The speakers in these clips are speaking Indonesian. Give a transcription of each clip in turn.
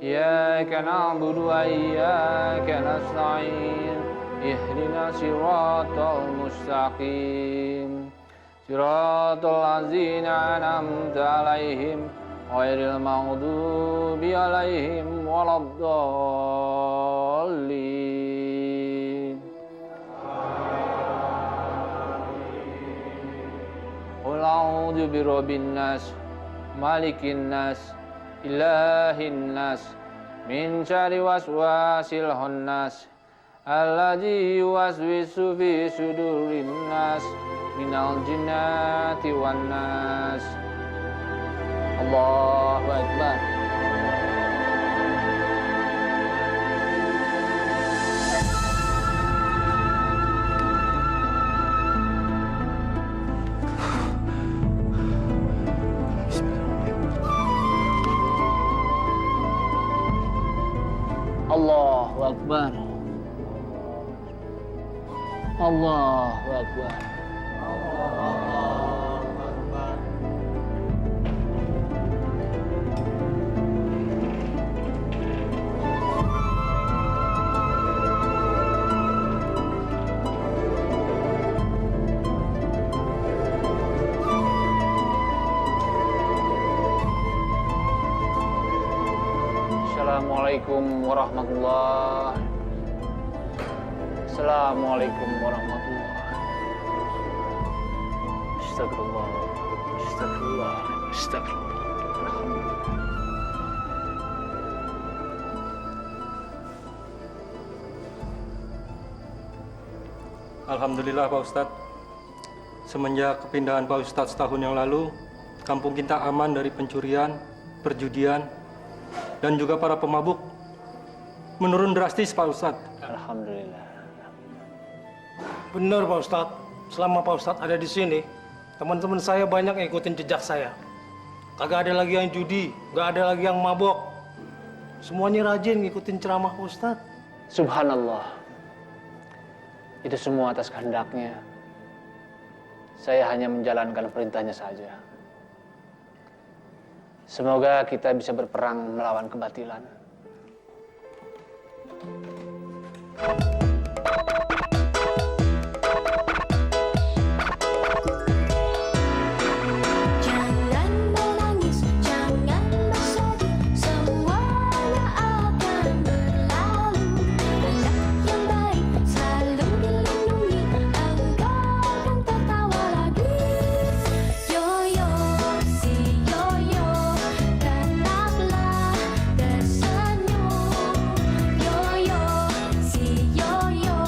إياك نعبد وإياك نستعين اهدنا الصراط المستقيم صراط الذين أنعمت عليهم غير المغضوب عليهم ولا الضالين قل أعوذ برب الناس مالك الناس إله الناس من شر وسواس الخناس الذي يوسوس في صدور الناس من الجنة والناس الله أكبر. Allahu Akbar. Allahu Akbar. Assalamualaikum warahmatullahi. Assalamualaikum warahmatullahi. Astagfirullah. Astagfirullah. Astagfirullah. Alhamdulillah Pak Ustadz. Semenjak kepindahan Pak Ustadz setahun yang lalu, kampung kita aman dari pencurian, perjudian, dan juga para pemabuk. Menurun drastis Pak Ustadz. Alhamdulillah. Benar Pak Ustadz. Selama Pak Ustadz ada di sini, teman-teman saya banyak yang ikutin jejak saya. Kagak ada lagi yang judi, nggak ada lagi yang mabok. Semuanya rajin ngikutin ceramah Pak Ustadz. Subhanallah. Itu semua atas kehendaknya. Saya hanya menjalankan perintahnya saja. Semoga kita bisa berperang melawan kebatilan. Jangan menangis, jangan bersedih, semuanya akan berlalu. Anak yang baik selalu dilindungi, engkau akan tertawa lagi. Yoyo, si yoyo, tetaplah tersenyum. Yoyo, si yoyo,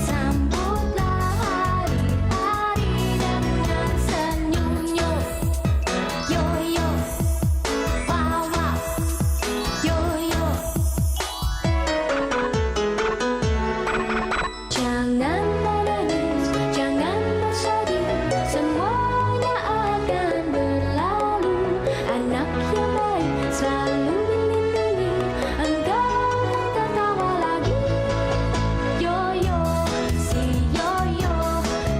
sambutlah hari-hari dengan senyumnya. Yoyo, wawa, yoyo. Jangan menangis, jangan bersedih, semuanya akan berlalu. Anak yang baik selalu dilindungi, engkau akan tertawa lagi. Yoyo, si yoyo,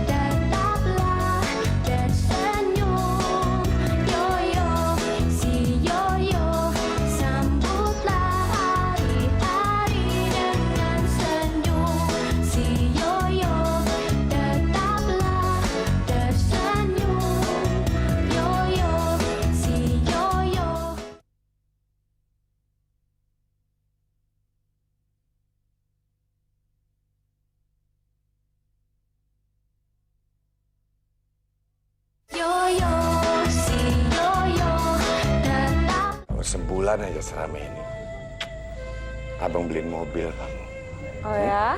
tetaplah tersenyum. Yoyo, si yoyo, sambutlah hari-hari dengan senyum. Si yoyo, tetaplah tersenyum. Yoyo, si yoyo. Yoyo, si yoyo, tetap. Sebulan aja serame ini. Abang beliin mobil kamu. Oh ya?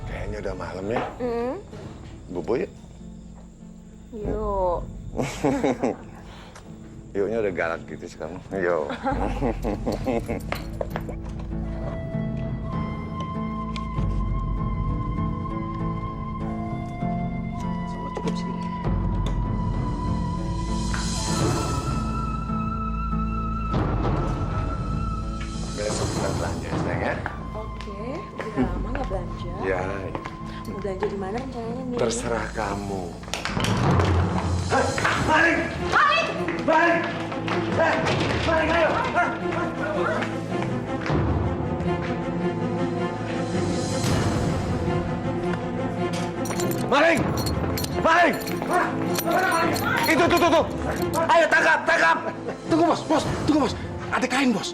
Kayaknya udah malam ya. Bobo yuk. Yuk. Yuknya udah galak gitu sekarang. Yuk. Cukup segini. Besok kita belanja sayang ya. Oke, udah lama nggak belanja. Ya, Mau belanja di mana rencananya nih? terserah kamu. Maling! Maling! Itu, tuh. Ayo, tangkap, tangkap! Tunggu bos, tunggu bos. Ada kain bos.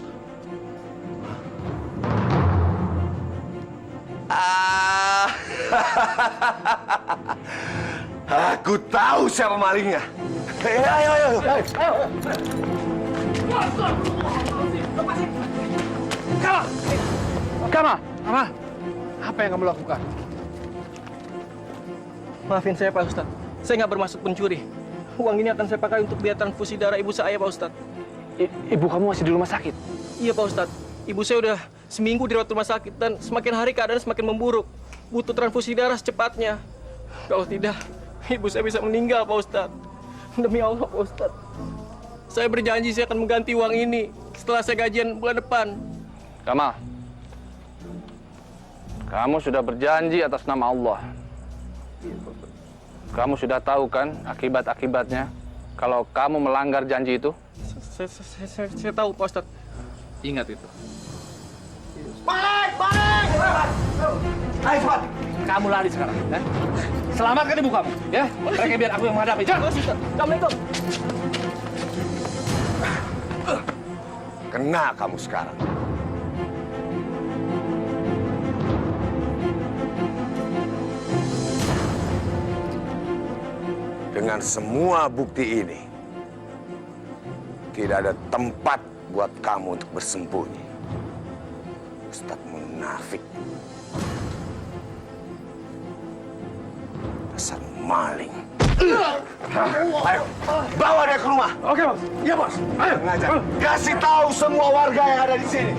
Ah. Aku tahu siapa malingnya. Ayo. Kama, apa yang kamu lakukan? Maafin saya, Pak Ustadz. Saya nggak bermaksud mencuri. Uang ini akan saya pakai untuk biaya transfusi darah ibu saya, Pak Ustadz. Ibu kamu masih di rumah sakit? Iya, Pak Ustadz. Ibu saya udah seminggu dirawat rumah sakit dan semakin hari keadaan semakin memburuk. Butuh transfusi darah secepatnya. Kalau tidak, ibu saya bisa meninggal, Pak Ustadz. Demi Allah, Pak Ustadz. Saya berjanji saya akan mengganti uang ini setelah saya gajian bulan depan. Kamal, kamu sudah berjanji atas nama Allah. Kamu sudah tahu kan akibat-akibatnya kalau kamu melanggar janji itu? Saya tahu, Pak Ustadz. Ingat itu. Ayo, cepat! Kamu lari sekarang, ya? Selamatkan ibu kamu, ya? Mereka biar aku yang menghadapi. Jangan! Assalamualaikum. Kena kamu sekarang. Dengan semua bukti ini, tidak ada tempat buat kamu untuk bersembunyi. Ustadz munafik. Dasar maling. Ayo, bawa dia ke rumah. Oke bos. Iya bos. Ayo. Ngajar. Kasih tahu semua warga yang ada di sini.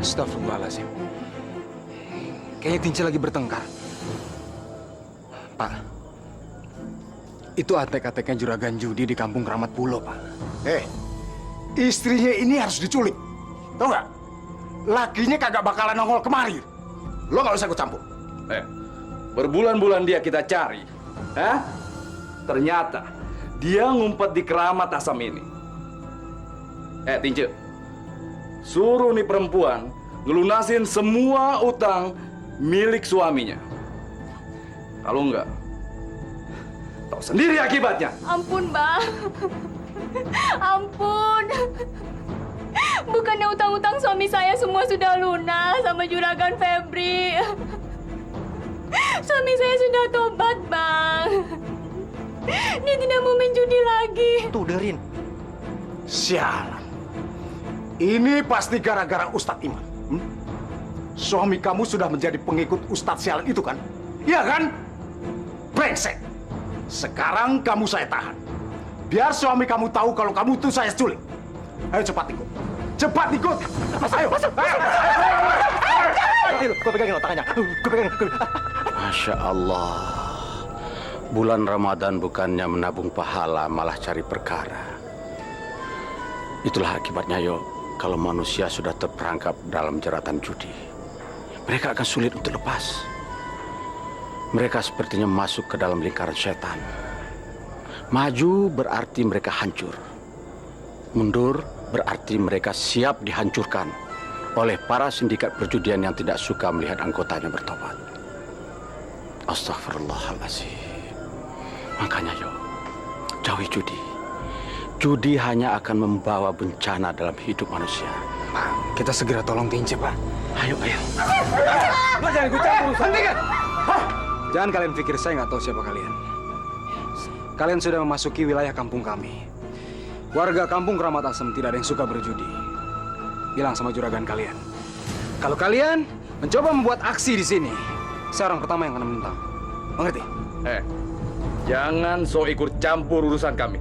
Astagfirullahaladzim. Kayaknya Tince lagi bertengkar. Pak, itu atek-ateknya juragan judi di kampung Keramat Pulo, Pak. Istrinya ini harus diculik. Tahu nggak? Lakinya kagak bakalan nongol kemari. Lo nggak usah ikut campur. Berbulan-bulan dia kita cari. Ternyata dia ngumpet di Keramat Asam ini. Tince, suruh nih perempuan ngelunasin semua utang milik suaminya. Kalau enggak, tahu sendiri akibatnya. Ampun, Bang. Ampun. Bukannya utang-utang suami saya semua sudah lunas sama juragan Febri. Suami saya sudah tobat, Bang. Dia tidak mau main judi lagi. Tuh, dengerin. Sialan. Ini pasti gara-gara Ustadz Iman. Suami kamu sudah menjadi pengikut Ustadz sialan itu kan? Iya kan? Brengsek. Sekarang kamu saya tahan. Biar suami kamu tahu kalau kamu itu saya culik. Ayo cepat ikut. Cepat ikut. Ayo. Ayo, gue pegangin otaknya. Gue pegangin. Masya Allah. Bulan Ramadan bukannya menabung pahala, malah cari perkara. Itulah akibatnya, yo. Kalau manusia sudah terperangkap dalam jeratan judi, mereka akan sulit untuk lepas. Mereka sepertinya masuk ke dalam lingkaran setan. Maju berarti mereka hancur. Mundur berarti mereka siap dihancurkan oleh para sindikat perjudian yang tidak suka melihat anggotanya bertobat. Astagfirullahaladzim. Makanya, yo, jauhi judi. Judi hanya akan membawa bencana dalam hidup manusia. Pak, kita segera tolong Tince, Pak. Ayo. Lo jangan ikut campur urusan. Hentikan! Jangan kalian pikir saya nggak tahu siapa kalian. Kalian sudah memasuki wilayah kampung kami. Warga kampung Keramat Asem tidak ada yang suka berjudi. Bilang sama juragan kalian. Kalau kalian mencoba membuat aksi di sini, saya orang pertama yang akan menentang. Mengerti? Jangan so ikut campur urusan kami.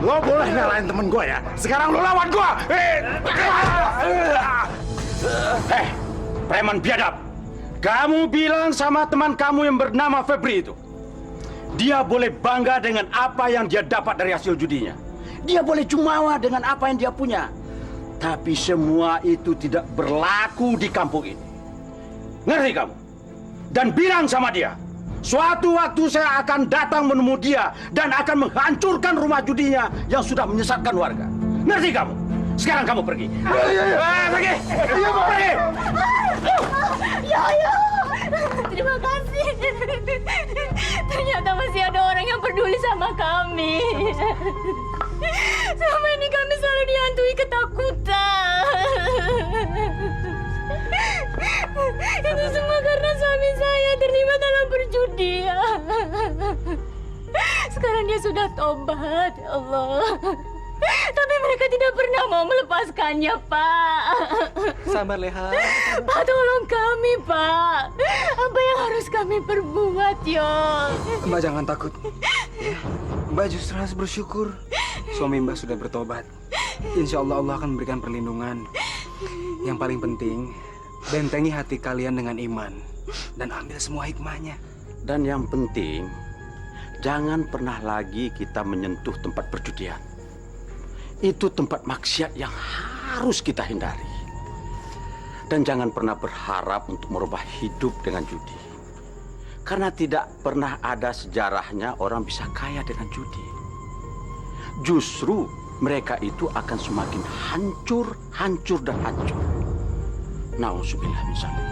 Lo boleh nyalain temen gue ya. Sekarang lo lawan gue. Preman biadab. Kamu bilang sama teman kamu yang bernama Febri itu. Dia boleh bangga dengan apa yang dia dapat dari hasil judinya. Dia boleh jumawa dengan apa yang dia punya. Tapi semua itu tidak berlaku di kampung ini. Ngerti kamu? dan bilang sama dia, suatu waktu saya akan datang menemui dia dan akan menghancurkan rumah judinya yang sudah menyesatkan warga. Ngerti kamu? Sekarang kamu pergi. Pergi. Pergi. Ya. Terima kasih. Ternyata masih ada orang yang peduli sama kami. Selama ini kami selalu dihantui ketakutan. Itu semua karena suami saya terlibat dalam perjudian. Sekarang dia sudah tobat, ya Allah. Tapi mereka tidak pernah mau melepaskannya, Pak. Sabar, Leha. Pak, tolong kami, Pak. Apa yang harus kami perbuat, yo? Mbak jangan takut. Ya, Mbak justru harus bersyukur. Suami Mbak sudah bertobat. Insya Allah Allah akan memberikan perlindungan. Yang paling penting, bentengi hati kalian dengan iman. Dan ambil semua hikmahnya. Dan yang penting, jangan pernah lagi kita menyentuh tempat perjudian. Itu tempat maksiat yang harus kita hindari. Dan jangan pernah berharap untuk merubah hidup dengan judi. Karena tidak pernah ada sejarahnya orang bisa kaya dengan judi. Justru mereka itu akan semakin hancur dan hancur. Nauzubillah min dzalik.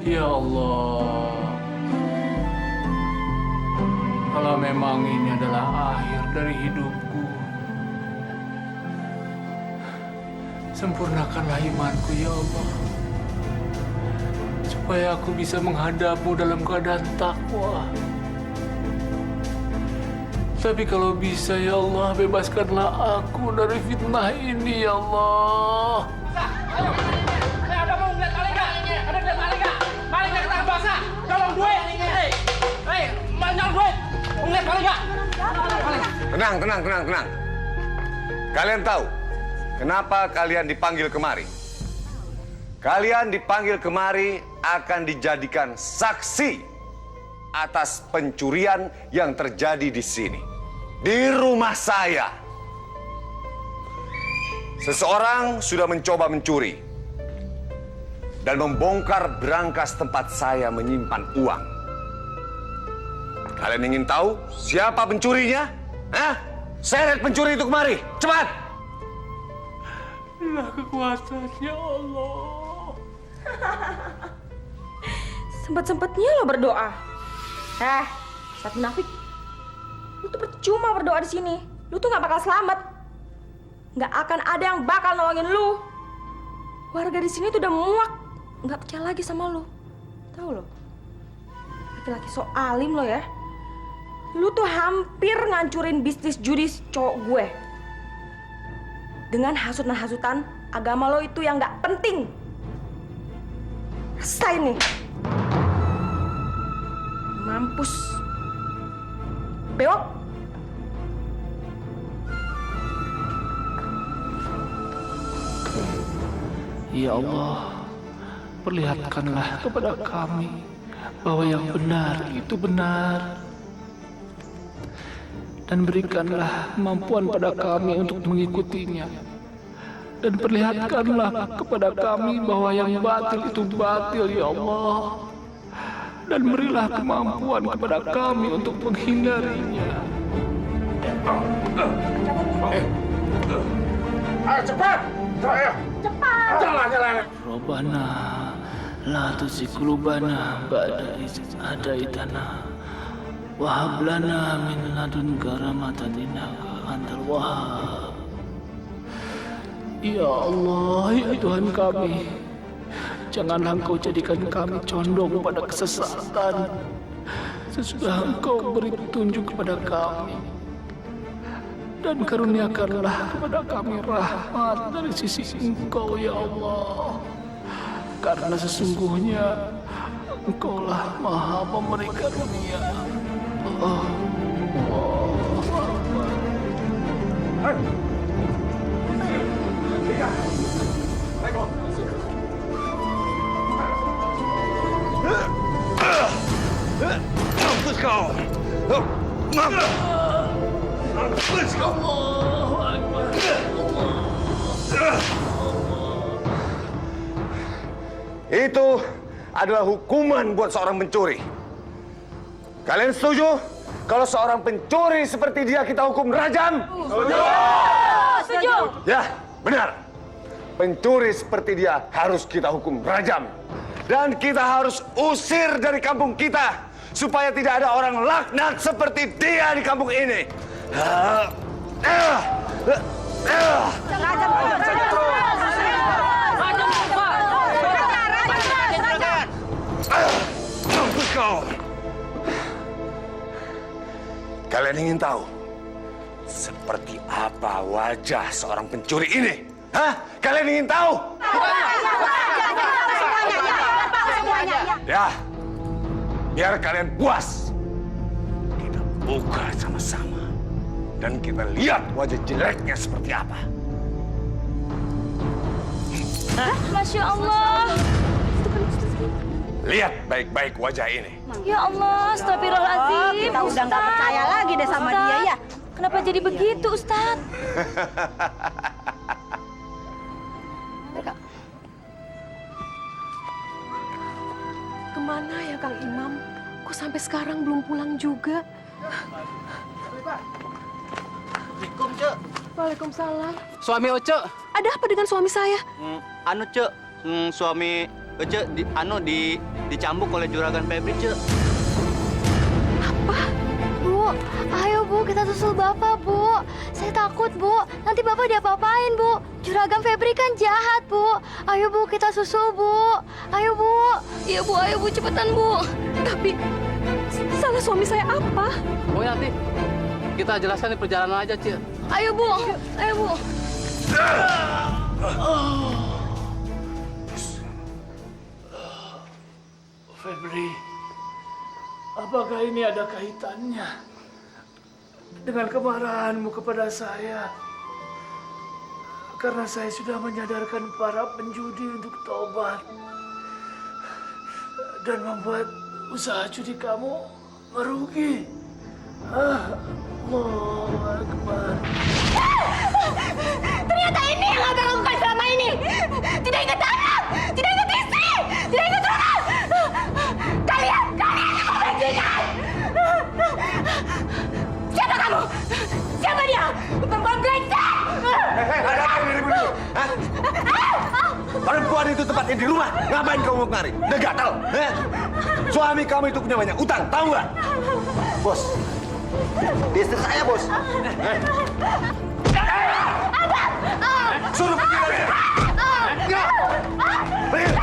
Ya Allah, kalau memang ini adalah akhir dari hidupku, sempurnakanlah imanku ya Allah, supaya aku bisa menghadapmu dalam keadaan takwa. Tapi kalau bisa ya Allah, bebaskanlah aku dari fitnah ini ya Allah. Tenang. Kalian tahu kenapa kalian dipanggil kemari? Kalian dipanggil kemari akan dijadikan saksi atas pencurian yang terjadi di sini, di rumah saya. Seseorang sudah mencoba mencuri dan membongkar berangkas tempat saya menyimpan uang. Kalian ingin tahu siapa pencurinya? Hah? Seret pencuri itu kemari, cepat! Inilah kekuatannya Allah. Sempet-sempetnya lo berdoa. Ustadz munafik. Lu tuh percuma berdoa di sini. Lu tuh nggak bakal selamat. Nggak akan ada yang bakal nolongin lu. Warga di sini tuh udah muak, nggak percaya lagi sama lu. Tahu lo? Laki-laki so alim lo ya. Lu tuh hampir ngancurin bisnis judi cowok gue. Dengan hasutan-hasutan agama lo itu yang nggak penting. Rasain nih. Mampus. Bewok. Ya Allah, perlihatkanlah kepada kami bahwa yang benar itu benar. Dan berikanlah kemampuan pada kami untuk mengikutinya. Dan perlihatkanlah kepada kami bahwa yang batil itu batil, ya Allah. Dan berilah kemampuan kepada kami untuk menghindarinya. Ayo cepat! Cepat! Jalan. Rabbana la tuzigh qulubana ba'da idh hadaitana wa hab lana min ladunka rahmatan innaka antal wahhab. Ya Allah, ya Tuhan kami, janganlah Engkau jadikan kami condong pada kesesatan sesudah Engkau beri petunjuk kepada kami. Dan karuniakanlah kepada kami rahmat dari sisi Engkau, ya Allah. Karena sesungguhnya Engkaulah Maha Pemberi karunia. Itu adalah hukuman buat seorang pencuri. Kalian setuju? Kalau seorang pencuri seperti dia kita hukum rajam? Setuju. Ya, benar. Pencuri seperti dia harus kita hukum rajam. Dan kita harus usir dari kampung kita supaya tidak ada orang laknat seperti dia di kampung ini. Kalian ingin tahu seperti apa wajah seorang pencuri ini? Hah? Kalian ingin tahu? Ya, biar kalian puas. Kita buka sama-sama. Dan kita lihat wajah jeleknya seperti apa. Masya Allah. Lihat baik-baik wajah ini. Ya Allah, astagfirullahaladzim. Kita udah nggak percaya lagi deh sama dia ya. Kenapa jadi begitu, Ustaz? Kemana ya Kang Imam? Kok sampai sekarang belum pulang juga? Assalamualaikum, Cek. Waalaikumsalam. Suami Oce. Ada apa dengan suami saya? Anu, Cek. Suami Oce dicambuk oleh juragan Febri, Cek. Bu, ayo Bu, kita susul Bapak, Bu. Saya takut, Bu. Nanti Bapak diapa-apain, Bu. Juragan Febri kan jahat, Bu. Ayo, Bu, kita susul, Bu. Ayo, Bu. Iya, Bu, ayo, Bu, cepetan, Bu. Tapi, salah suami saya apa? Oh, nanti kita jelaskan di perjalanan aja, Cek. Ayo, Bu. Ayo, Bu. Febri, apakah ini ada kaitannya dengan kemarahanmu kepada saya? Karena saya sudah menyadarkan para penjudi untuk tobat dan membuat usaha judi kamu merugi. Allahu Akbar. Ternyata ini yang Abang lakukan selama ini. Tidak ingat anak, tidak ingat istri, tidak ingat rumah. Kalian yang membajingan. Siapa kamu? Siapa dia? Perempuan brengsek. Ada apa ini dulu? Perempuan itu tempatnya di rumah. Ngapain kamu kemari? Udah gatal. Suami kamu itu punya banyak utang, tahu nggak? Bos, dia istri saya, Bos. Suruh pergi dari sini. Pergi.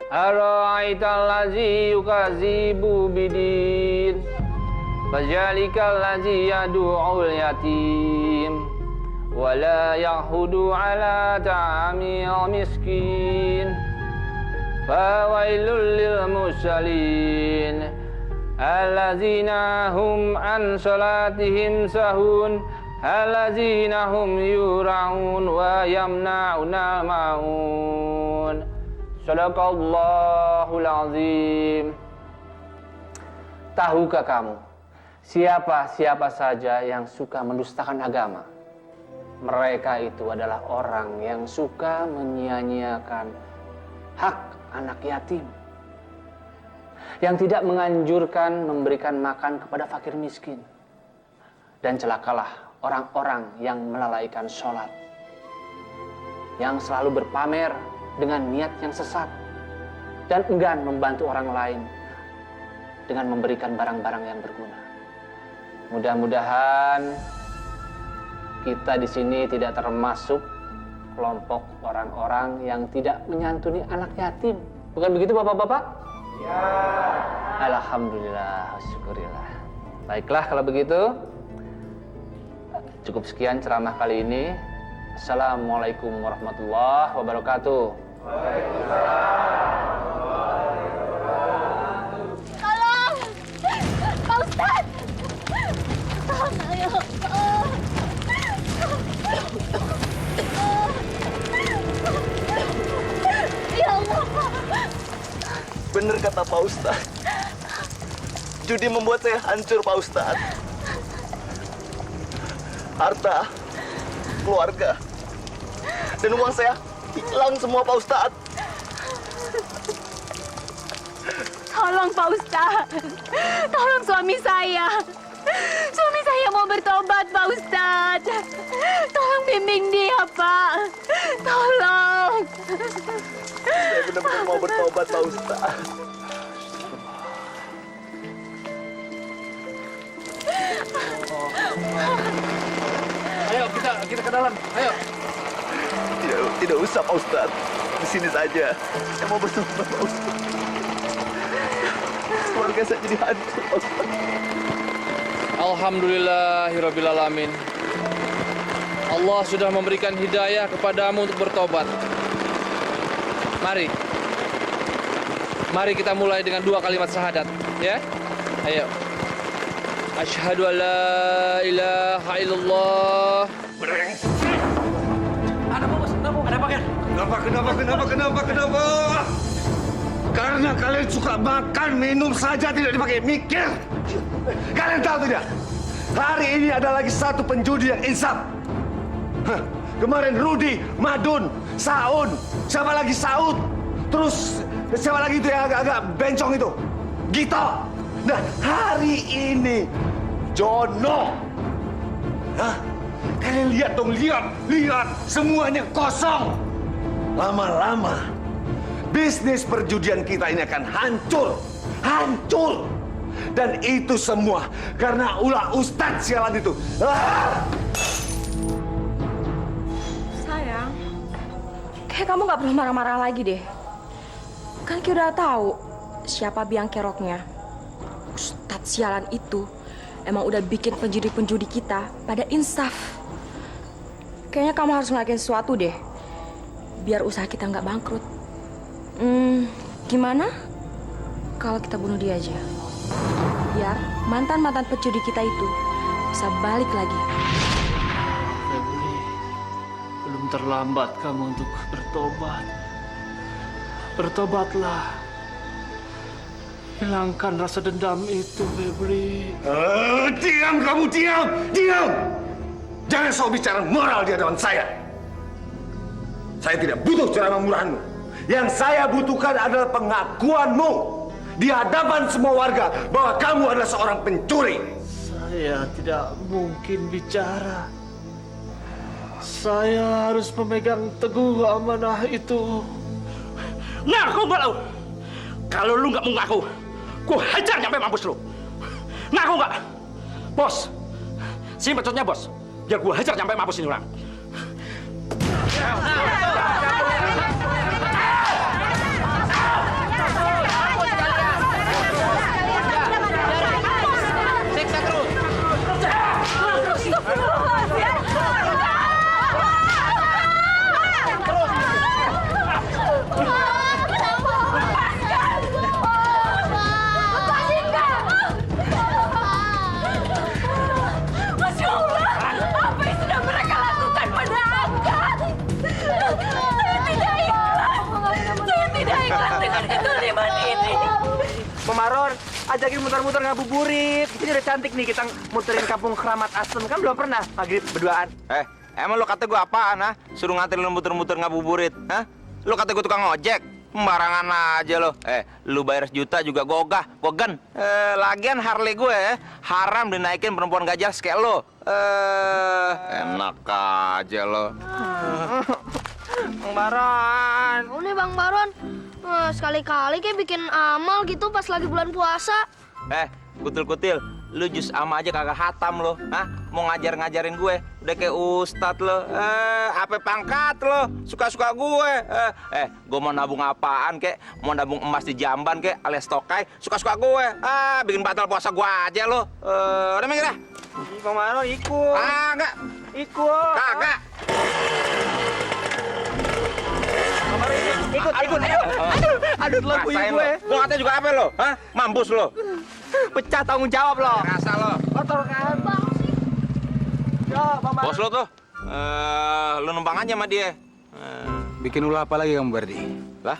Ara'aital ladzi yukadzibu bidin fajalikal ladzi yad'ul yatim wa la yahudu ala ta'amil miskin fawailul lil musallin alladzina hum an salatihim sahun alladzina hum yura'un wa yamna'una ma'un. Sadaqallahul azim. Tahukah kamu siapa saja yang suka mendustakan agama? Mereka itu adalah orang yang suka menyia-nyiakan hak anak yatim, yang tidak menganjurkan memberikan makan kepada fakir miskin, dan celakalah orang-orang yang melalaikan sholat, yang selalu berpamer dengan niat yang sesat dan enggan membantu orang lain dengan memberikan barang-barang yang berguna. Mudah-mudahan kita di sini tidak termasuk kelompok orang-orang yang tidak menyantuni anak yatim. Bukan begitu, Bapak-bapak? Ya. Alhamdulillah, syukurillah. Baiklah kalau begitu. Cukup sekian ceramah kali ini. Assalamualaikum warahmatullahi wabarakatuh. Waalaikumsalam. Bener kata Pak Ustadz. Judi membuat saya hancur, Pak Ustadz. Harta, keluarga, dan uang saya hilang semua, Pak Ustadz. Tolong Pak Ustadz, tolong suami saya. Suami saya mau bertobat Pak Ustadz. Tolong bimbing dia Pak, tolong. Saya benar-benar mau bertobat, Pak Ustadz. Ayo kita ke dalam. Ayo. Tidak usah, Pak Ustadz. Di sini saja. Saya mau bertobat, Pak Ustadz. Keluarga saya jadi hancur, Pak Ustadz. Alhamdulillahirrabbilalamin. Allah sudah memberikan hidayah kepadamu untuk bertobat. Mari kita mulai dengan 2 kalimat syahadat, ya. Ayo. Asyhadu an la ilaha illallah. Ada apa, Bos? Ada apa, Ken? Kenapa? Karena kalian suka makan, minum saja, tidak dipakai mikir. Kalian tahu tidak? Hari ini ada lagi satu penjudi yang insaf. Kemarin Rudi, Madun, Saun, siapa lagi Saud? Terus siapa lagi itu yang agak-agak bencong itu? Gito. Nah, hari ini Jono. Hah? Kalian lihat dong, lihat. Semuanya kosong. Lama-lama, bisnis perjudian kita ini akan hancur. Dan itu semua karena ulah Ustadz sialan itu. Sayang, kayak kamu nggak perlu marah-marah lagi deh. Kan kita udah tahu siapa biang keroknya. Ustadz sialan itu emang udah bikin penjudi-penjudi kita pada insaf. Kayaknya kamu harus ngelakuin sesuatu deh, biar usaha kita nggak bangkrut. Gimana kalau kita bunuh dia aja? Biar mantan-mantan pencuri kita itu bisa balik lagi. Febri, belum terlambat kamu untuk bertobat. Bertobatlah. Hilangkan rasa dendam itu, Febri. Diam kamu, diam! Jangan sok bicara moral di hadapan saya. Saya tidak butuh ceramah murahanmu. Yang saya butuhkan adalah pengakuanmu di hadapan semua warga bahwa kamu adalah seorang pencuri. Saya tidak mungkin bicara. Saya harus memegang teguh amanah itu. Ngaku nggak lo? Kalau lu nggak mau ngaku, gua hajar sampai mampus lu. Ngaku nggak? Bos, si becotnya bos. Biar gua hajar sampai mampus ini orang. Siksa terus. Masya Allah, apa yang sudah mereka lakukan pada Angkat? Saya tidak ikhlas dengan kezaliman ini. Pemaron, ajakin muter-muter ngabuburit. Ini udah cantik nih kita muterin kampung Keramat Asem. Kan belum pernah maghrib berduaan. Emang lo kata gue apaan, ha? Suruh nganterin lo muter-muter ngabuburit, ha? Lo kata gue tukang ojek? Sembarangan aja lo. Lu bayar sejuta juga gogah, gogan. Lagian Harley gue haram dinaikin perempuan gajah kayak lo. Enak aja lo. Bang Baron. Oh nih Bang Baron, sekali-kali kayak bikin amal gitu pas lagi bulan puasa. Kutil-kutil, lu jus ama aja kagak hatam lo, hah? Mau ngajarin gue, udah kayak ustad lo, apa pangkat lo, suka-suka gue. Gue mau nabung apaan kek, mau nabung emas di jamban kek, alias tokai, suka-suka gue. Bikin batal puasa gue aja lo. Udah mikir dah. Bang Baron ikut. Enggak. Ikut. Kagak. Ikut. Aduh, telan puyuh gue. Lo katanya juga apa lo? Hah? Mampus lo. Pecah tanggung jawab lo. Rasa lo. Kotor kan? Yo, Bang Baron. Bos lo tuh. Lo numpang aja sama dia. Bikin ulah apa lagi kamu, Bardi? Lah?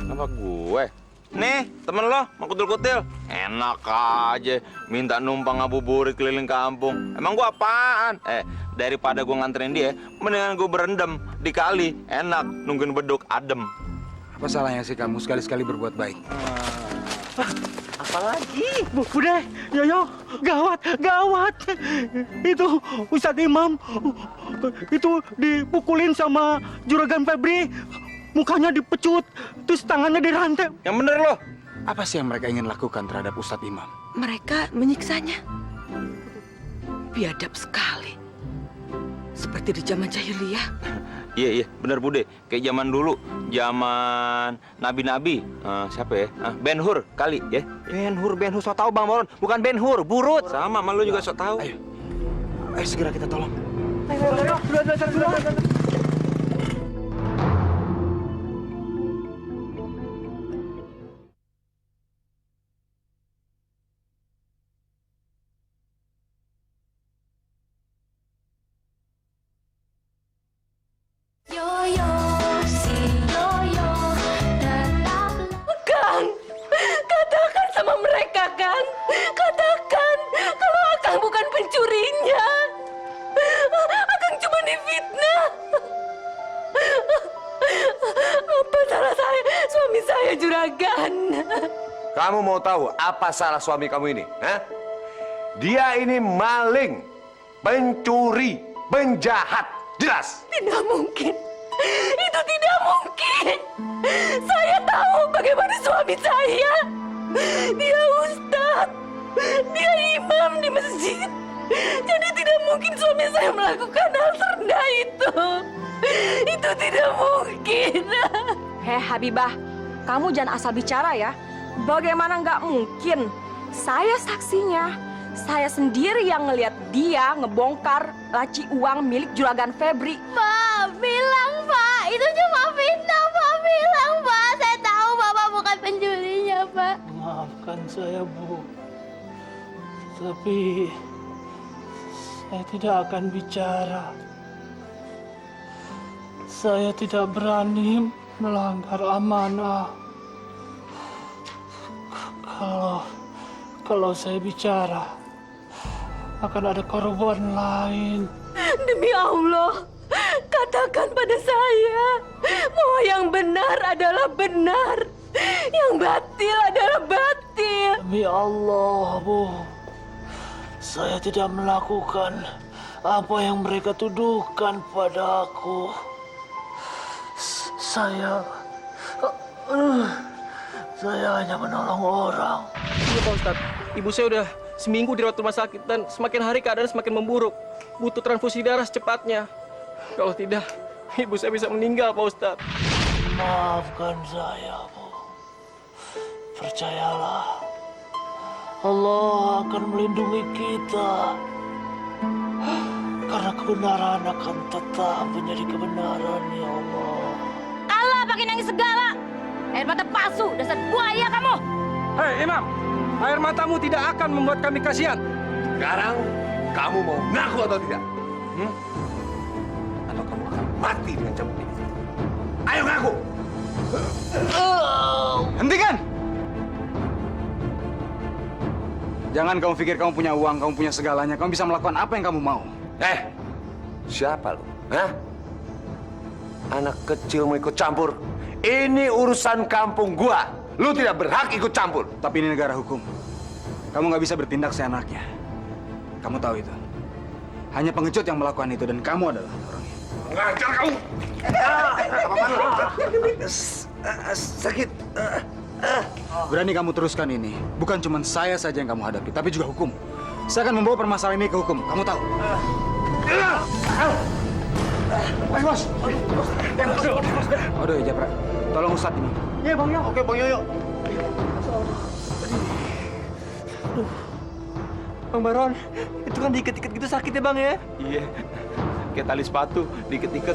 Kenapa gue? Nih, temen lo mau kutil-kutil. Enak aja, minta numpang ngabuburit keliling kampung. Emang gua apaan? Daripada gua nganterin dia, mendingan gua berendam di kali. Enak, nungguin beduk adem. Apa salahnya sih kamu sekali-sekali berbuat baik? Apalagi? Bude, Yoyo, gawat. Itu Ustadz Imam, itu dipukulin sama Juragan Febri. Mukanya dipecut, terus tangannya dirantai. Yang bener loh. Apa sih yang mereka ingin lakukan terhadap Ustadz Imam? Mereka menyiksanya. Biadab sekali. Seperti di zaman jahiliyah. Iya, bener Bude. Kayak zaman dulu, zaman nabi-nabi. Siapa ya? Ben-Hur kali ya. Ben-Hur, so tau Bang Moron. Bukan Ben-Hur, Burut. Sama, lu juga so tau. Ayo segera kita tolong. Ayo. Kang, katakan sama mereka, Kang. Katakan kalau Akang bukan pencurinya. Akang cuma difitnah. Apa salah saya, suami saya juragan? Kamu mau tahu apa salah suami kamu ini? Hah? Dia ini maling, pencuri, penjahat. Jelas? Tidak mungkin. Itu tidak mungkin. Saya tahu bagaimana suami saya. Dia ustadz. Dia imam di masjid. Jadi tidak mungkin suami saya melakukan hal terendah itu. Itu tidak mungkin. Heh Habibah, kamu jangan asal bicara ya. Bagaimana nggak mungkin? Saya saksinya. Saya sendiri yang ngelihat dia ngebongkar laci uang milik Juragan Febri. Pak, bilang Pak, itu cuma fitnah Pak, bilang Pak. Saya tahu Bapak bukan pencurinya Pak. Maafkan saya, Bu. Tapi saya tidak akan bicara. Saya tidak berani melanggar amanah. Kalau saya bicara, akan ada korban lain. Demi Allah, katakan pada saya bahwa yang benar adalah benar, yang batil adalah batil. Demi Allah, Bu, saya tidak melakukan apa yang mereka tuduhkan pada aku. Saya hanya menolong orang. Iya Pak Ustadz, ibu saya udah seminggu dirawat rumah sakit dan semakin hari keadaan semakin memburuk. Butuh transfusi darah secepatnya. Kalau tidak, ibu saya bisa meninggal Pak Ustadz. Maafkan saya, Bu. Percayalah, Allah akan melindungi kita. Karena kebenaran akan tetap menjadi kebenaran, ya Allah. Allah pakai nangis segala. Air mata palsu, dasar buaya kamu. Hei Imam, air matamu tidak akan membuat kami kasihan. Sekarang kamu mau ngaku atau tidak? Atau kamu akan mati dengan cambuk ini? Ayo ngaku! Hentikan! Jangan kamu pikir kamu punya uang, kamu punya segalanya, kamu bisa melakukan apa yang kamu mau. Siapa lu? Hah? Anak kecil mau ikut campur? Ini urusan kampung gua. Lu tidak berhak ikut campur. Tapi ini negara hukum. Kamu nggak bisa bertindak seenaknya. Kamu tahu itu. Hanya pengecut yang melakukan itu dan kamu adalah orangnya. Ngajar kamu! Sakit. Berani kamu teruskan ini. Bukan cuma saya saja yang kamu hadapi, tapi juga hukum. Saya akan membawa permasalahan ini ke hukum. Kamu tahu? Ayo, Bos. Aduh, Japra. Tolong Ustadz ini. Iya, Bang Yoyo. Oke, Bang Yoyo. Bang Baron, itu kan diikat-ikat gitu sakit ya Bang ya? Iya, kayak tali sepatu, diikat-ikat.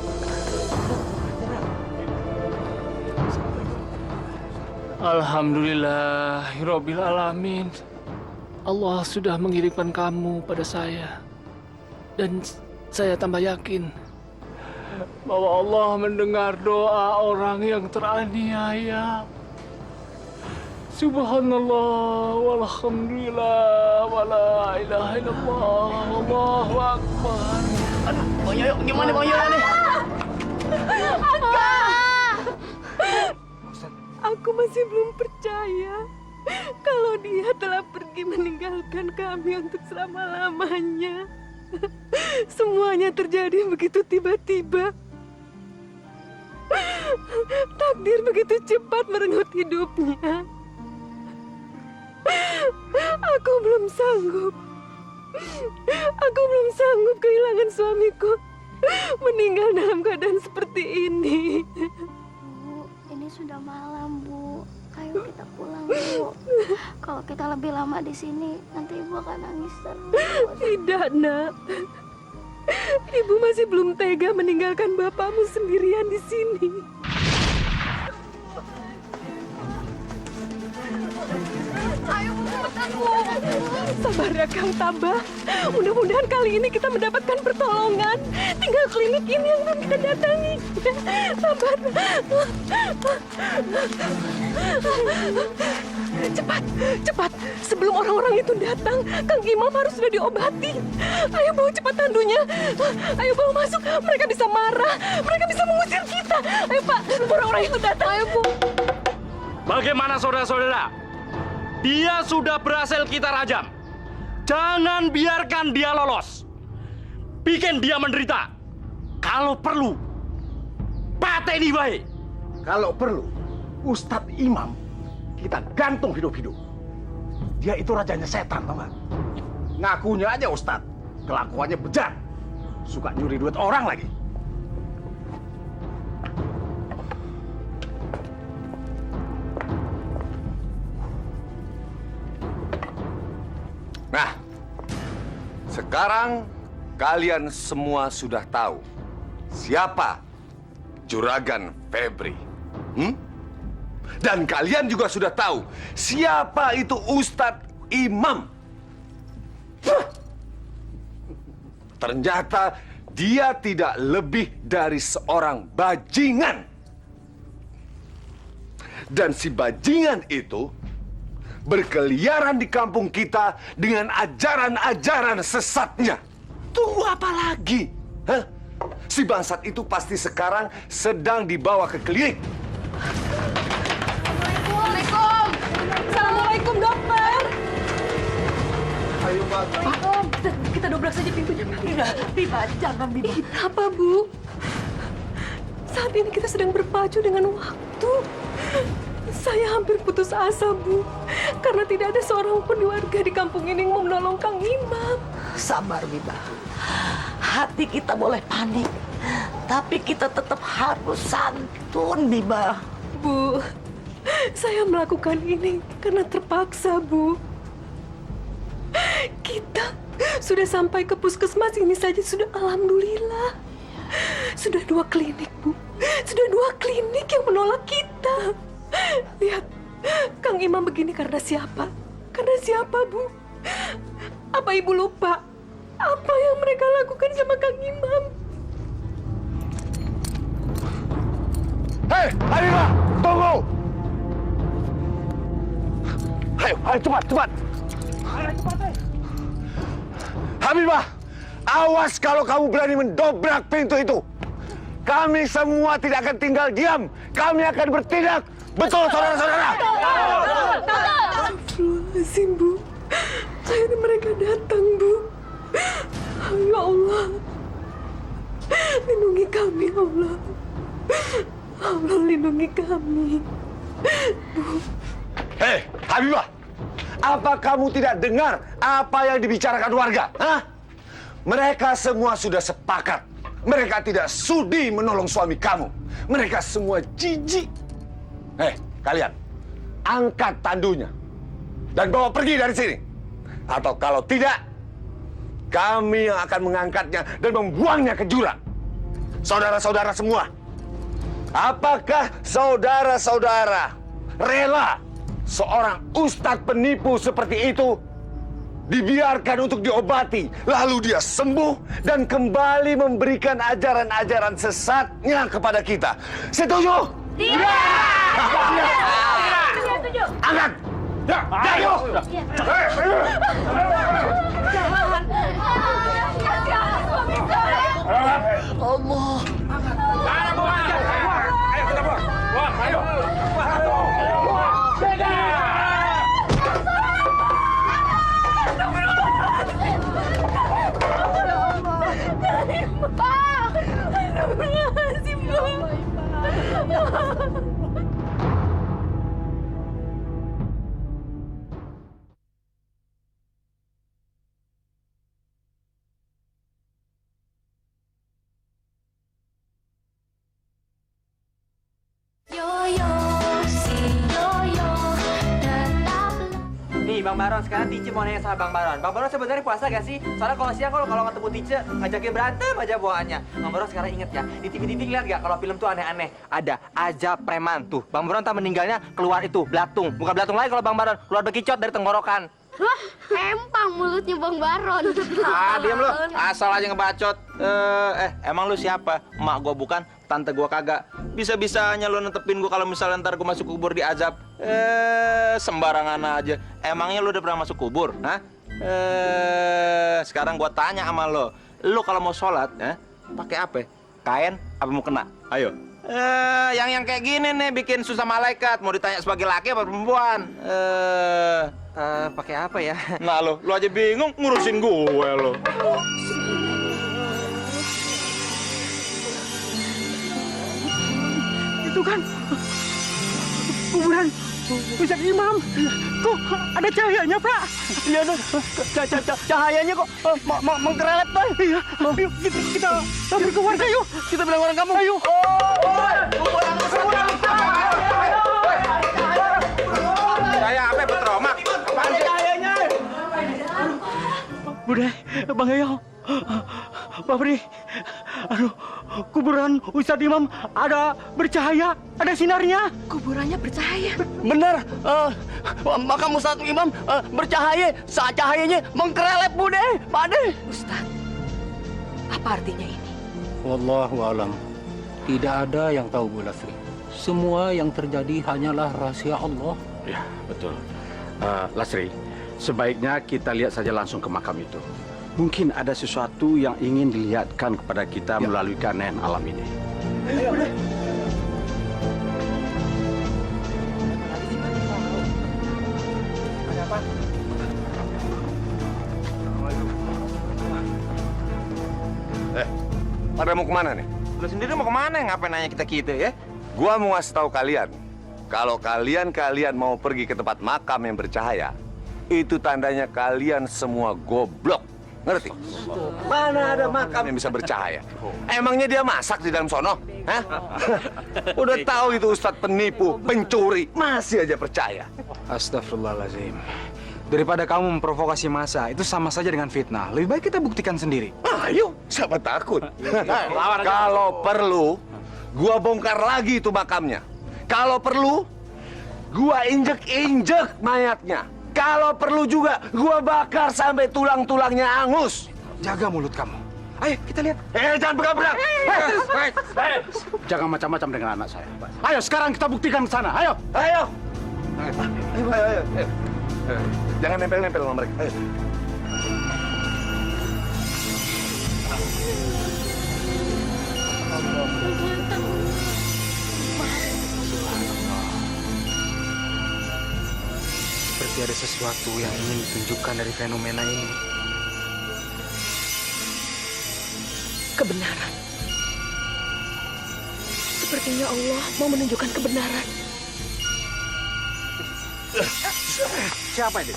Alhamdulillahirabbil alamin. Allah sudah mengirimkan kamu pada saya. Dan saya tambah yakin bahwa Allah mendengar doa orang yang teraniaya. Subhanallah, walhamdulillah, wala ilaha illallah, Allahu Akbar. Aduh, Bang Yoyo, gimana Bang Yoyo nih? Aku masih belum percaya kalau dia telah pergi meninggalkan kami untuk selama-lamanya. Semuanya terjadi begitu tiba-tiba. Takdir begitu cepat merenggut hidupnya. Aku belum sanggup. Aku belum sanggup kehilangan suamiku meninggal dalam keadaan seperti ini. Bu, ini sudah malam, Bu. Ayo kita pulang, Bu. Kalau kita lebih lama di sini, nanti Ibu akan nangis terus. Tidak, Nak. Ibu masih belum tega meninggalkan bapakmu sendirian di sini. Ayo, Bu, cepetan, Bu. Sabar ya, Kang Tabah. Mudah-mudahan kali ini kita mendapatkan pertolongan. Tinggal klinik ini yang belum kita datangi. Sabar. Cepat, cepat. Sebelum orang-orang itu datang, Kang Imam harus sudah diobati. Ayo bawa cepat tandunya. Ayo bawa masuk. Mereka bisa marah. Mereka bisa mengusir kita. Ayo Pak, orang-orang itu datang. Ayo Bu. Bagaimana saudara-saudara? Dia sudah berhasil kita rajam. Jangan biarkan dia lolos. Bikin dia menderita. Kalau perlu, pateni baik. Kalau perlu, Ustadz Imam kita gantung hidup-hidup. Dia itu rajanya setan, tau gak? Ngakunya aja Ustadz, kelakuannya bejat. Suka nyuri duit orang lagi. Nah, sekarang kalian semua sudah tahu siapa Juragan Febri. Dan kalian juga sudah tahu siapa itu Ustadz Imam. Ternyata dia tidak lebih dari seorang bajingan. Dan si bajingan itu berkeliaran di kampung kita dengan ajaran-ajaran sesatnya. Tunggu apa lagi? Hah? Si bangsat itu pasti sekarang sedang dibawa ke klinik. Assalamualaikum. Assalamualaikum, dokter. Ayo, Pak. Kita dobrak saja pintunya, Pak. Biba, jangan Biba. Apa, Bu? Saat ini kita sedang berpacu dengan waktu. Saya hampir putus asa, Bu. Karena tidak ada seorang pun warga di kampung ini yang mau menolong Kang Imam. Sabar, Biba. Hati kita boleh panik, tapi kita tetap harus santun, Biba. Bu, saya melakukan ini karena terpaksa, Bu. Kita sudah sampai ke puskesmas ini saja sudah alhamdulillah. Sudah 2 klinik, Bu. Sudah 2 klinik yang menolak kita. Lihat, Kang Imam begini karena siapa? Karena siapa, Bu? Apa Ibu lupa apa yang mereka lakukan sama Kang Imam? Hei, Habibah, tunggu! Ayo, cepat, cepat! Habibah, awas kalau kamu berani mendobrak pintu itu. Kami semua tidak akan tinggal diam. Kami akan bertindak. Betul, saudara-saudara? Astagfirullahaladzim, Bu. Akhirnya mereka datang, Bu. Ya Allah. Lindungi kami, ya Allah. Allah, lindungi kami. Bu. Hei, Habibah. Apa kamu tidak dengar apa yang dibicarakan warga? Hah? Mereka semua sudah sepakat. Mereka tidak sudi menolong suami kamu. Mereka semua jijik. Hei, kalian. Angkat tandunya. Dan bawa pergi dari sini. Atau kalau tidak, kami yang akan mengangkatnya dan membuangnya ke jurang. Saudara-saudara semua. Apakah saudara-saudara rela seorang ustadz penipu seperti itu dibiarkan untuk diobati, lalu dia sembuh dan kembali memberikan ajaran-ajaran sesatnya kepada kita? Setuju? Tidak! Angkat! Ayo! Allah. Ayo kita buang. Buang, ayo. Nih Bang Baron, sekarang Tice mau nanya sama Bang Baron. Bang Baron sebenarnya puasa gak sih? Soalnya kalau siang kalau ketemu Tice ngajakin berantem aja bawaannya. Bang Baron sekarang inget ya, di TV-TV lihat gak kalau film tuh aneh-aneh? Ada Aja Preman tuh. Bang Baron tak meninggalnya keluar itu belatung. Bukan belatung lagi kalau Bang Baron, keluar bekicot dari tenggorokan. Wah, empang mulutnya Bang Baron. Ah, diam lu. Asal aja ngebacot. Emang lu siapa? Emak gua bukan, tante gua kagak. Bisa-bisanya lu netepin gua kalau misalnya ntar gua masuk kubur di azab. Sembarangan aja. Emangnya lu udah pernah masuk kubur? Hah? Sekarang gua tanya sama lu. Lu kalau mau sholat, pakai apa? Kain apa mau kena? Ayo. Yang kayak gini nih bikin susah malaikat. Mau ditanya sebagai laki apa perempuan? Pakai apa ya? Nah lu aja bingung ngurusin gue lo. Itu kan kuburan Ustaz Imam. Kok ada cahayanya, Pak? Iya, cahayanya kok mengkerelet, Pak. Iya. Yuk, kita sambil ke warga, yuk. Kita bilang orang kampung. Ayo. Saya apa petroma? Apaan sih? Cahayanya. Bude, Bang Eyo. Pak Fri, aduh, kuburan Ustadz Imam ada bercahaya, ada sinarnya. Kuburannya bercahaya. Benar, makam Ustadz Imam bercahaya, saat cahayanya mengkerelep, Bude, Pak Ade. Ustadz, apa artinya ini? Wallahu alam. Tidak ada yang tahu, Bu Lasri. Semua yang terjadi hanyalah rahasia Allah. Ya, betul. Lasri, sebaiknya kita lihat saja langsung ke makam itu. Mungkin ada sesuatu yang ingin dilihatkan kepada kita melalui keanehan alam ini. Ayo, Bude. Ada apa? Pada mau kemana nih? Lu sendiri mau kemana? Ngapain nanya kita ya? Gua mau ngasih tahu kalian, kalau kalian mau pergi ke tempat makam yang bercahaya, itu tandanya kalian semua goblok. Ngerti? Mana ada makam yang bisa bercahaya? Emangnya dia masak di dalam sono? Hah? Udah tahu itu Ustadz penipu, pencuri, masih aja percaya. Astagfirullahaladzim. Daripada kamu memprovokasi massa, itu sama saja dengan fitnah. Lebih baik kita buktikan sendiri. Ayo, siapa takut? Kalau perlu, gua bongkar lagi itu makamnya. Kalau perlu, gua injek-injek mayatnya. Kalau perlu juga, gua bakar sampai tulang-tulangnya angus. Jaga mulut kamu. Ayo, kita lihat. Jangan berak-berak. Jangan macam-macam dengan anak saya. Ayo, sekarang kita buktikan ke sana. Ayo. Ayo. Ayo. Jangan nempel-nempel sama mereka. Ayo. Seperti ada sesuatu yang ingin ditunjukkan dari fenomena ini. Kebenaran. Sepertinya Allah mau menunjukkan kebenaran. Siapa ini?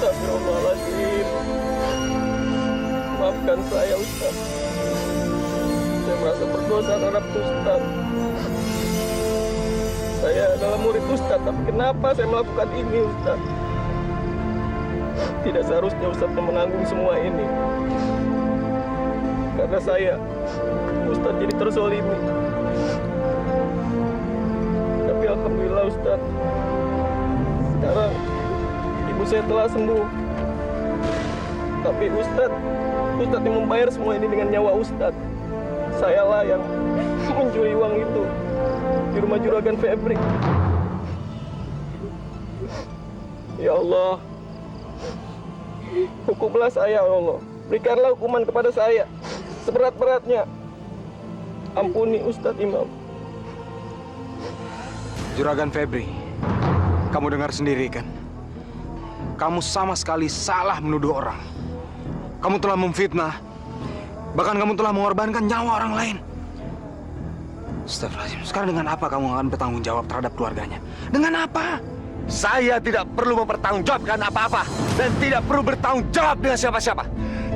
Astagfirullahaladzim. Maafkan saya, Ustaz. Saya merasa berdosa terhadap Ustaz. Saya adalah murid Ustaz, tapi kenapa saya melakukan ini, Ustaz? Tidak seharusnya Ustaz menanggung semua ini. Karena saya, Ustaz jadi terzolimi. Tapi alhamdulillah, Ustaz. Sekarang ibu saya telah sembuh. Tapi Ustaz yang membayar semua ini dengan nyawa Ustaz. Sayalah yang mencuri uang itu di rumah Juragan Febri. Ya Allah, hukumlah saya, ya Allah. Berikanlah hukuman kepada saya seberat-beratnya. Ampuni Ustadz Imam. Juragan Febri, kamu dengar sendiri kan? Kamu sama sekali salah menuduh orang. Kamu telah memfitnah. Bahkan kamu telah mengorbankan nyawa orang lain. Astagfirullahaladzim. Sekarang dengan apa kamu akan bertanggung jawab terhadap keluarganya? Dengan apa? Saya tidak perlu mempertanggungjawabkan apa-apa dan tidak perlu bertanggung jawab dengan siapa-siapa.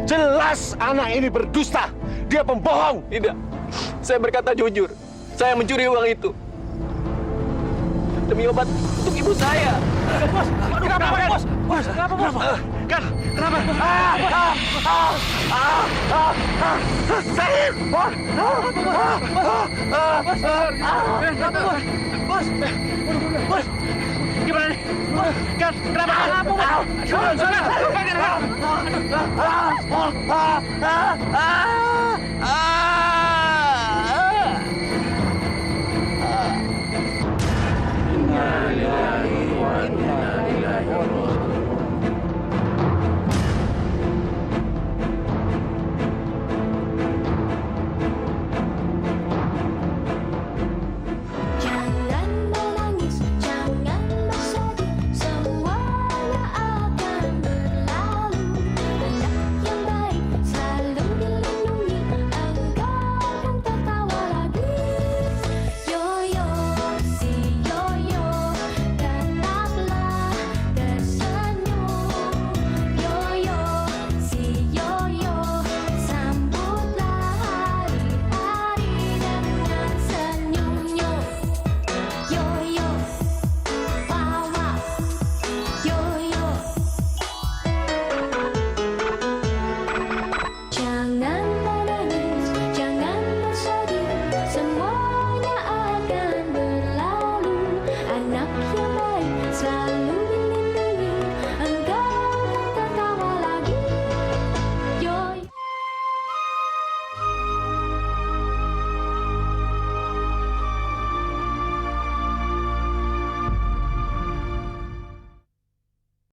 Jelas anak ini berdusta. Dia pembohong. Tidak. Saya berkata jujur. Saya mencuri uang itu demi obat untuk ibu saya. Bos, kenapa, Bos? Bos, kenapa, Bos? Kan, kenapa? Sahib! Bos, Bos, Bos, gimana nih? Kan, kenapa? Bos,